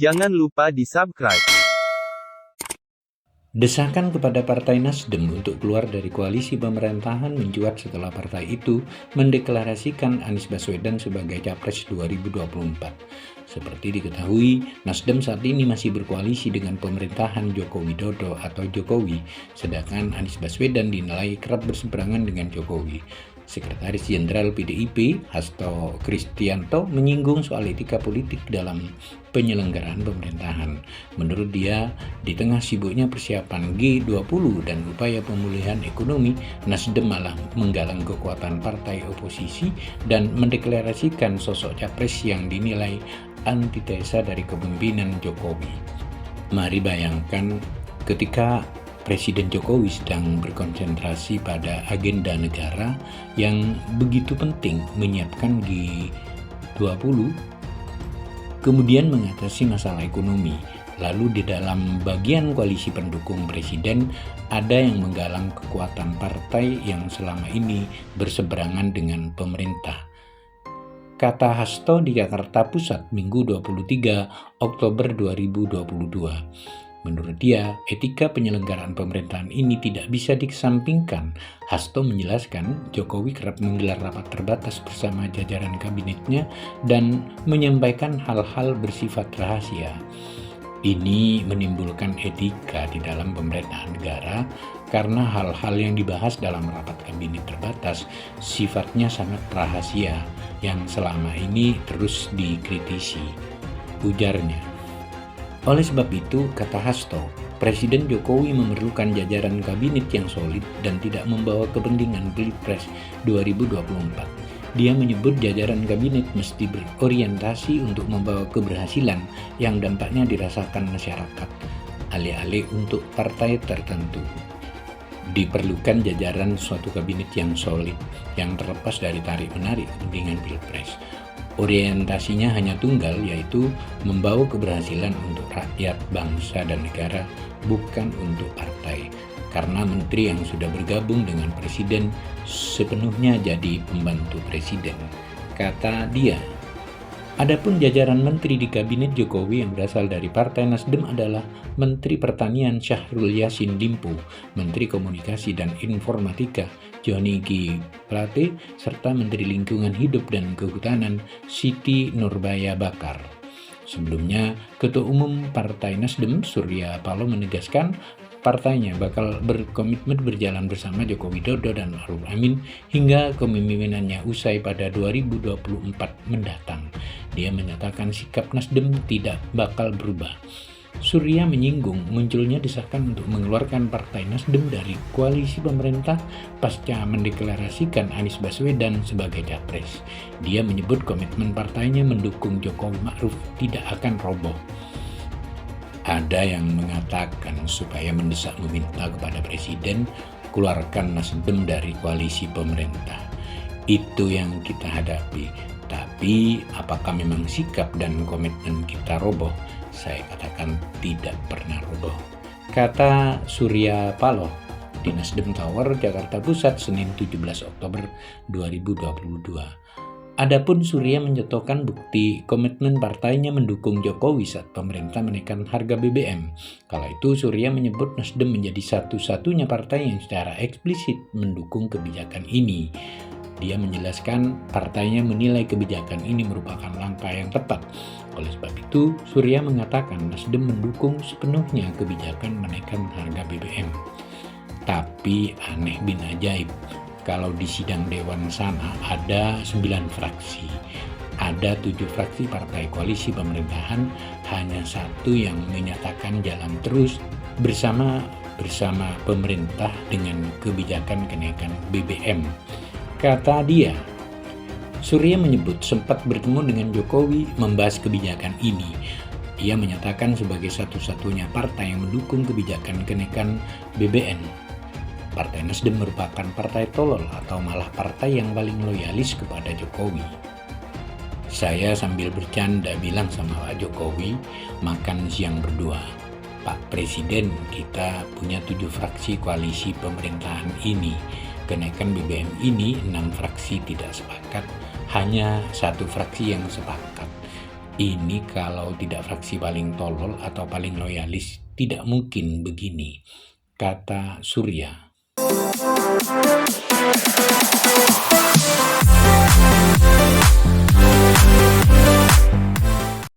Jangan lupa di-subscribe. Desakan kepada Partai Nasdem untuk keluar dari koalisi pemerintahan mencuat setelah partai itu mendeklarasikan Anies Baswedan sebagai Capres 2024. Seperti diketahui, Nasdem saat ini masih berkoalisi dengan pemerintahan Joko Widodo atau Jokowi, sedangkan Anies Baswedan dinilai kerap berseberangan dengan Jokowi. Sekretaris Jenderal PDIP, Hasto Kristianto, menyinggung soal etika politik dalam penyelenggaraan pemerintahan. Menurut dia, di tengah sibuknya persiapan G20 dan upaya pemulihan ekonomi, Nasdem malah menggalang kekuatan partai oposisi dan mendeklarasikan sosok capres yang dinilai antitesa dari kepemimpinan Jokowi. Mari bayangkan ketika Presiden Jokowi sedang berkonsentrasi pada agenda negara yang begitu penting, menyiapkan G20, kemudian mengatasi masalah ekonomi. Lalu di dalam bagian koalisi pendukung presiden ada yang menggalang kekuatan partai yang selama ini berseberangan dengan pemerintah. Kata Hasto di Jakarta Pusat Minggu 23 Oktober 2022. Menurut dia, etika penyelenggaraan pemerintahan ini tidak bisa dikesampingkan. Hasto menjelaskan Jokowi kerap menggelar rapat terbatas bersama jajaran kabinetnya dan menyampaikan hal-hal bersifat rahasia. Ini menimbulkan etika di dalam pemerintahan negara karena hal-hal yang dibahas dalam rapat kabinet terbatas sifatnya sangat rahasia yang selama ini terus dikritisi, ujarnya. Oleh sebab itu, kata Hasto, Presiden Jokowi memerlukan jajaran kabinet yang solid dan tidak membawa kepentingan Pilpres 2024. Dia menyebut jajaran kabinet mesti berorientasi untuk membawa keberhasilan yang dampaknya dirasakan masyarakat, alih-alih untuk partai tertentu. Diperlukan jajaran suatu kabinet yang solid, yang terlepas dari tarik-menarik kepentingan Pilpres. Orientasinya hanya tunggal, yaitu membawa keberhasilan untuk rakyat, bangsa, dan negara, bukan untuk partai. Karena menteri yang sudah bergabung dengan presiden sepenuhnya jadi pembantu presiden, kata dia. Adapun jajaran menteri di kabinet Jokowi yang berasal dari Partai Nasdem adalah Menteri Pertanian Syahrul Yassin Limpo, Menteri Komunikasi dan Informatika Johnny G. Plate, serta Menteri Lingkungan Hidup dan Kehutanan Siti Nurbaya Bakar. Sebelumnya, Ketua Umum Partai Nasdem Surya Paloh menegaskan partainya bakal berkomitmen berjalan bersama Joko Widodo dan Ma'ruf Amin hingga kepemimpinannya usai pada 2024 mendatang. Dia menyatakan sikap Nasdem tidak bakal berubah. Surya menyinggung munculnya desakan untuk mengeluarkan Partai Nasdem dari koalisi pemerintah pasca mendeklarasikan Anies Baswedan sebagai capres. Dia menyebut komitmen partainya mendukung Jokowi Ma'ruf tidak akan roboh. Ada yang mengatakan supaya mendesak meminta kepada presiden keluarkan Nasdem dari koalisi pemerintah. Itu yang kita hadapi. Tapi apakah memang sikap dan komitmen kita roboh? Saya katakan tidak pernah roboh, kata Surya Paloh di Nasdem Tower, Jakarta Pusat, Senin 17 Oktober 2022. Adapun Surya menyetokkan bukti komitmen partainya mendukung Jokowi saat pemerintah menaikkan harga BBM. Kala itu Surya menyebut Nasdem menjadi satu-satunya partai yang secara eksplisit mendukung kebijakan ini. Dia menjelaskan partainya menilai kebijakan ini merupakan langkah yang tepat. Oleh sebab itu, Surya mengatakan Nasdem mendukung sepenuhnya kebijakan menaikkan harga BBM. Tapi aneh bin ajaib, kalau di sidang Dewan sana ada 9 fraksi. Ada 7 fraksi partai koalisi pemerintahan, hanya satu yang menyatakan jalan terus bersama pemerintah dengan kebijakan kenaikan BBM. Kata dia, Surya menyebut sempat bertemu dengan Jokowi membahas kebijakan ini. Ia menyatakan sebagai satu-satunya partai yang mendukung kebijakan kenaikan BBM. Partai Nasdem merupakan partai tolol atau malah partai yang paling loyalis kepada Jokowi. Saya sambil bercanda bilang sama Pak Jokowi, makan siang berdua. Pak Presiden, kita punya 7 fraksi koalisi pemerintahan ini. Kenaikan BBM ini 6 fraksi tidak sepakat, hanya 1 fraksi yang sepakat. Ini kalau tidak fraksi paling tolol atau paling loyalis, tidak mungkin begini, kata Surya.